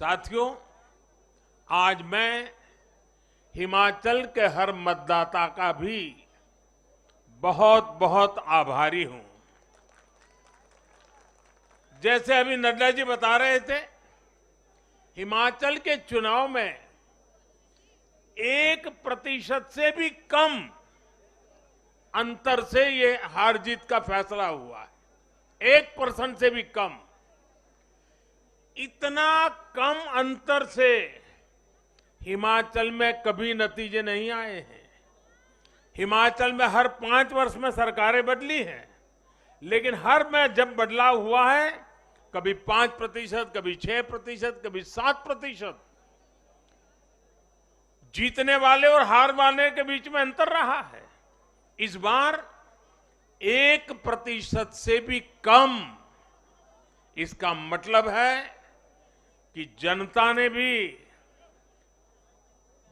साथियों, आज मैं हिमाचल के हर मतदाता का भी बहुत बहुत आभारी हूं। जैसे अभी नड्डा जी बता रहे थे, हिमाचल के चुनाव में 1% से भी कम अंतर से ये हार जीत का फैसला हुआ है। 1% से भी कम। इतना कम अंतर से हिमाचल में कभी नतीजे नहीं आए हैं। हिमाचल में हर 5 वर्ष में सरकारें बदली हैं, लेकिन हर में जब बदलाव हुआ है, कभी 5%, कभी 6%, कभी 7%। जीतने वाले और हार वाले के बीच में अंतर रहा है। इस बार 1% से भी कम। इसका मतलब है कि जनता ने भी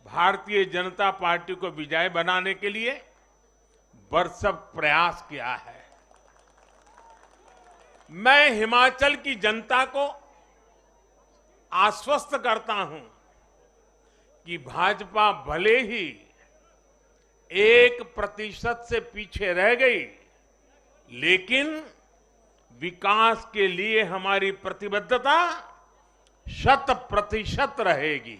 भारतीय जनता पार्टी को विजय बनाने के लिए भरसक प्रयास किया है। मैं हिमाचल की जनता को आश्वस्त करता हूं कि भाजपा भले ही 1% से पीछे रह गई, लेकिन विकास के लिए हमारी प्रतिबद्धता 100% रहेगी।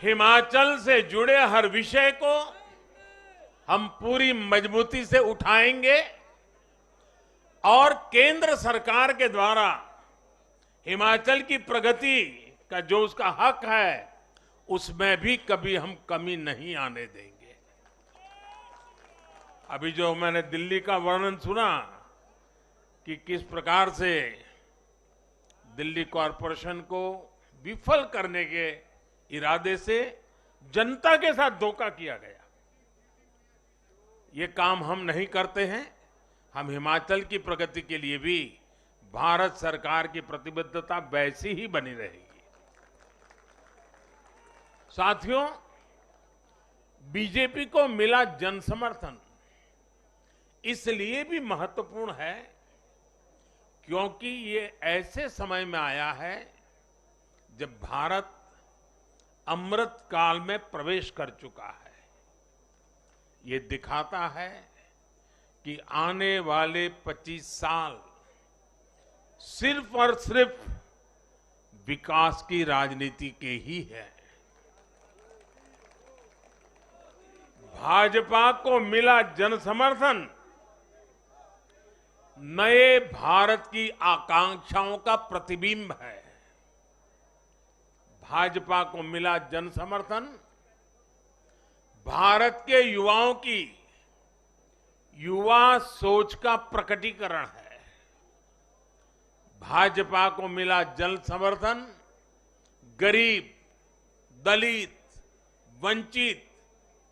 हिमाचल से जुड़े हर विषय को हम पूरी मजबूती से उठाएंगे और केंद्र सरकार के द्वारा हिमाचल की प्रगति का जो उसका हक है, उसमें भी कभी हम कमी नहीं आने देंगे। अभी जो मैंने दिल्ली का वर्णन सुना कि किस प्रकार से दिल्ली कॉरपोरेशन को विफल करने के इरादे से जनता के साथ धोखा किया गया, ये काम हम नहीं करते हैं। हम हिमाचल की प्रगति के लिए भी भारत सरकार की प्रतिबद्धता वैसी ही बनी रहेगी। साथियों, बीजेपी को मिला जन समर्थन इसलिए भी महत्वपूर्ण है क्योंकि ये ऐसे समय में आया है जब भारत अमृत काल में प्रवेश कर चुका है। ये दिखाता है कि आने वाले 25 साल सिर्फ और सिर्फ विकास की राजनीति के ही है। भाजपा को मिला जन समर्थन नए भारत की आकांक्षाओं का प्रतिबिंब है। भाजपा को मिला जन समर्थन भारत के युवाओं की युवा सोच का प्रकटीकरण है। भाजपा को मिला जन समर्थन गरीब, दलित, वंचित,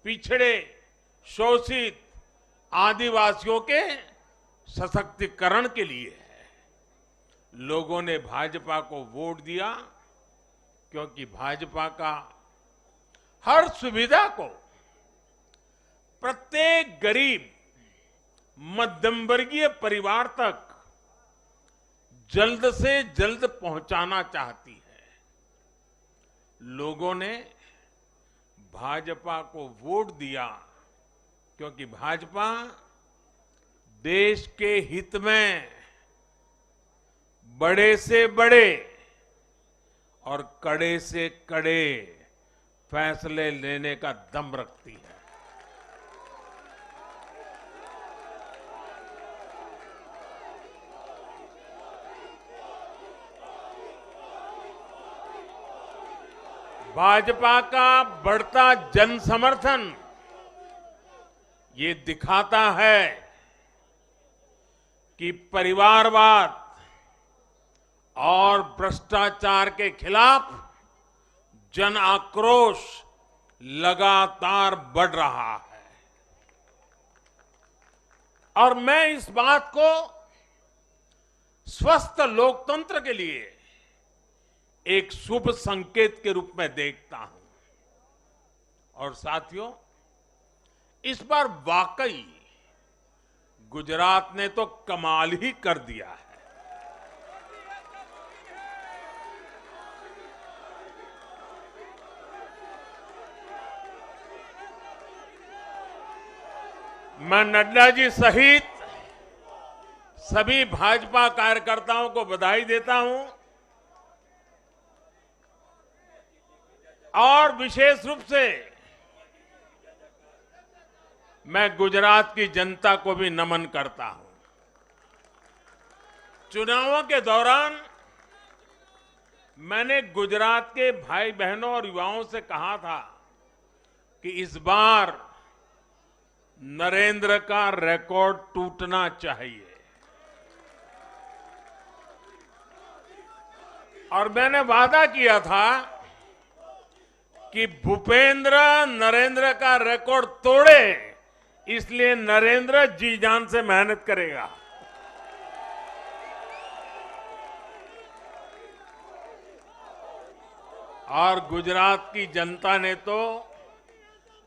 पिछड़े, शोषित, आदिवासियों के सशक्तिकरण के लिए है। लोगों ने भाजपा को वोट दिया क्योंकि भाजपा का हर सुविधा को प्रत्येक गरीब, मध्यम वर्गीय परिवार तक जल्द से जल्द पहुंचाना चाहती है। लोगों ने भाजपा को वोट दिया क्योंकि भाजपा देश के हित में बड़े से बड़े और कड़े से कड़े फैसले लेने का दम रखती है। भाजपा का बढ़ता जन समर्थन ये दिखाता है कि परिवारवाद और भ्रष्टाचार के खिलाफ जन आक्रोश लगातार बढ़ रहा है। और मैं इस बात को स्वस्थ लोकतंत्र के लिए एक शुभ संकेत के रूप में देखता हूं। और साथियों, इस बार वाकई गुजरात ने तो कमाल ही कर दिया है। मैं नड्डा जी सहित सभी भाजपा कार्यकर्ताओं को बधाई देता हूं और विशेष रूप से मैं गुजरात की जनता को भी नमन करता हूं। चुनावों के दौरान मैंने गुजरात के भाई बहनों और युवाओं से कहा था कि इस बार नरेंद्र का रिकॉर्ड टूटना चाहिए और मैंने वादा किया था कि भूपेंद्र नरेंद्र का रिकॉर्ड तोड़े, इसलिए नरेंद्र जी जान से मेहनत करेगा। और गुजरात की जनता ने तो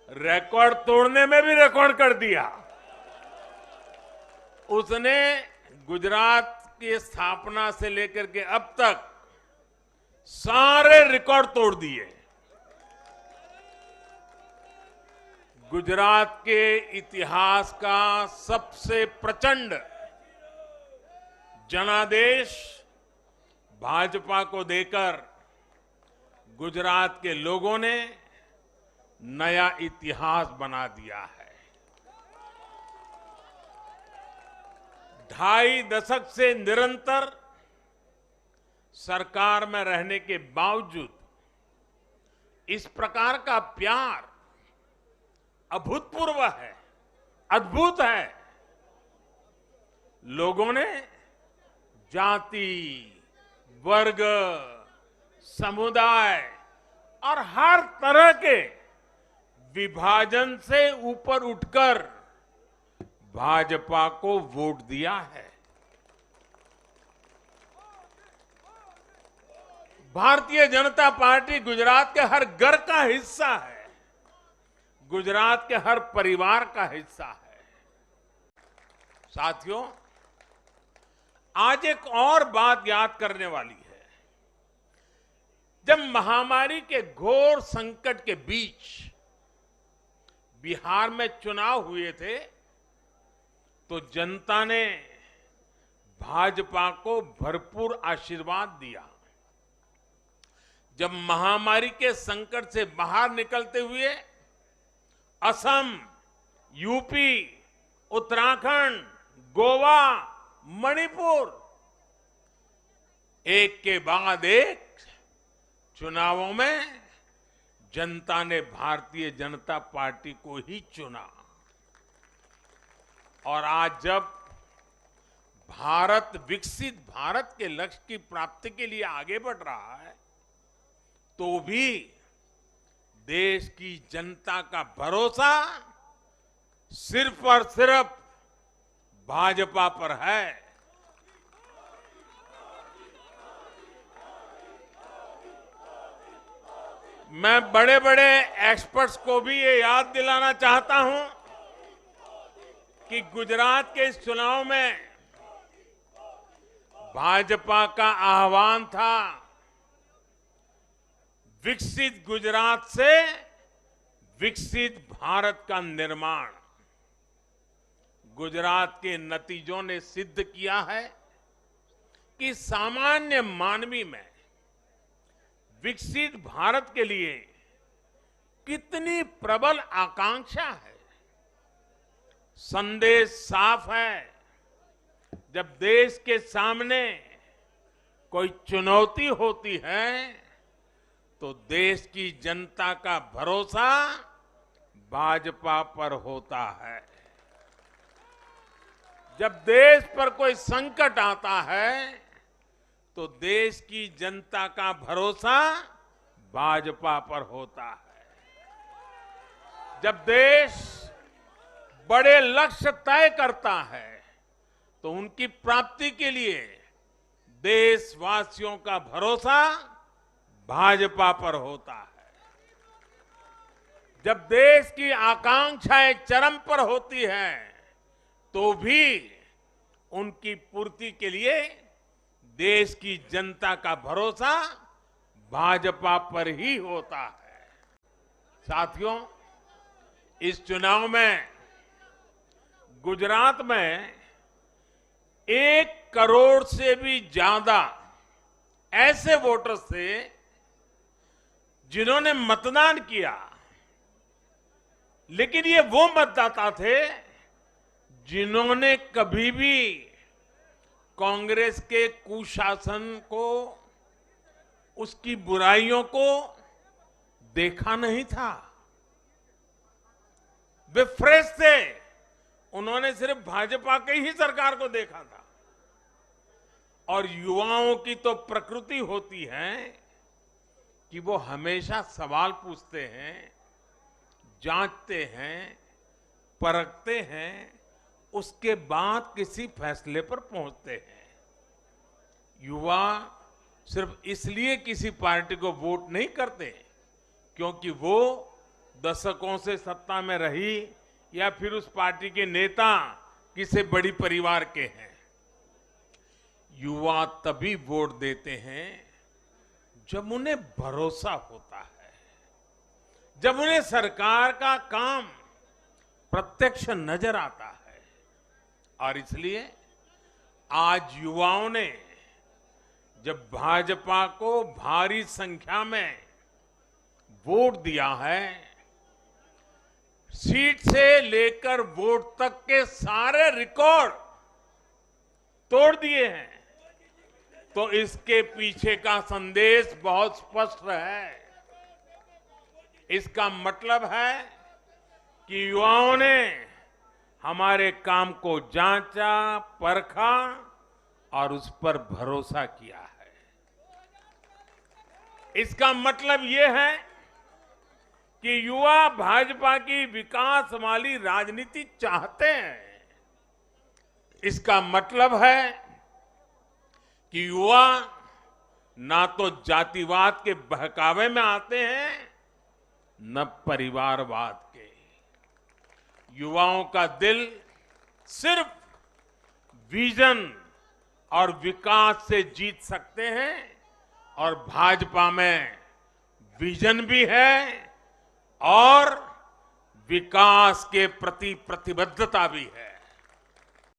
रिकॉर्ड तोड़ने में भी रिकॉर्ड कर दिया। उसने गुजरात की स्थापना से लेकर के अब तक सारे रिकॉर्ड तोड़ दिए। गुजरात के इतिहास का सबसे प्रचंड जनादेश भाजपा को देकर गुजरात के लोगों ने नया इतिहास बना दिया है। 2.5 दशक से निरंतर सरकार में रहने के बावजूद इस प्रकार का प्यार अभूतपूर्व है, अद्भुत है। लोगों ने जाति, वर्ग, समुदाय और हर तरह के विभाजन से ऊपर उठकर भाजपा को वोट दिया है। भारतीय जनता पार्टी गुजरात के हर घर का हिस्सा है, गुजरात के हर परिवार का हिस्सा है। साथियों, आज एक और बात याद करने वाली है। जब महामारी के घोर संकट के बीच बिहार में चुनाव हुए थे तो जनता ने भाजपा को भरपूर आशीर्वाद दिया। जब महामारी के संकट से बाहर निकलते हुए असम, यूपी, उत्तराखंड, गोवा, मणिपुर एक के बाद एक चुनावों में जनता ने भारतीय जनता पार्टी को ही चुना। और आज जब भारत विकसित भारत के लक्ष्य की प्राप्ति के लिए आगे बढ़ रहा है तो भी देश की जनता का भरोसा सिर्फ और सिर्फ भाजपा पर है। मैं बड़े बड़े एक्सपर्ट्स को भी ये याद दिलाना चाहता हूं कि गुजरात के इस चुनाव में भाजपा का आह्वान था विकसित गुजरात से विकसित भारत का निर्माण। गुजरात के नतीजों ने सिद्ध किया है कि सामान्य मानवी में विकसित भारत के लिए कितनी प्रबल आकांक्षा है। संदेश साफ है, जब देश के सामने कोई चुनौती होती है तो देश की जनता का भरोसा भाजपा पर होता है। जब देश पर कोई संकट आता है तो देश की जनता का भरोसा भाजपा पर होता है। जब देश बड़े लक्ष्य तय करता है तो उनकी प्राप्ति के लिए देशवासियों का भरोसा भाजपा पर होता है। जब देश की आकांक्षाएं चरम पर होती हैं तो भी उनकी पूर्ति के लिए देश की जनता का भरोसा भाजपा पर ही होता है। साथियों, इस चुनाव में गुजरात में 1 करोड़ से भी ज्यादा ऐसे वोटर्स थे जिन्होंने मतदान किया, लेकिन ये वो मतदाता थे जिन्होंने कभी भी कांग्रेस के कुशासन को, उसकी बुराइयों को देखा नहीं था। वे फ्रेश थे, उन्होंने सिर्फ भाजपा की ही सरकार को देखा था। और युवाओं की तो प्रकृति होती है कि वो हमेशा सवाल पूछते हैं, जांचते हैं, परखते हैं, उसके बाद किसी फैसले पर पहुंचते हैं। युवा सिर्फ इसलिए किसी पार्टी को वोट नहीं करते क्योंकि वो दशकों से सत्ता में रही या फिर उस पार्टी के नेता किसी बड़ी परिवार के हैं। युवा तभी वोट देते हैं जब उन्हें भरोसा होता है, जब उन्हें सरकार का काम प्रत्यक्ष नजर आता है। और इसलिए आज युवाओं ने जब भाजपा को भारी संख्या में वोट दिया है, सीट से लेकर वोट तक के सारे रिकॉर्ड तोड़ दिए हैं, तो इसके पीछे का संदेश बहुत स्पष्ट है। इसका मतलब है कि युवाओं ने हमारे काम को जांचा, परखा और उस पर भरोसा किया है। इसका मतलब ये है कि युवा भाजपा की विकास वाली राजनीति चाहते हैं। इसका मतलब है कि युवा ना तो जातिवाद के बहकावे में आते हैं, न परिवारवाद के। युवाओं का दिल सिर्फ विजन और विकास से जीत सकते हैं, और भाजपा में विजन भी है और विकास के प्रति प्रतिबद्धता भी है।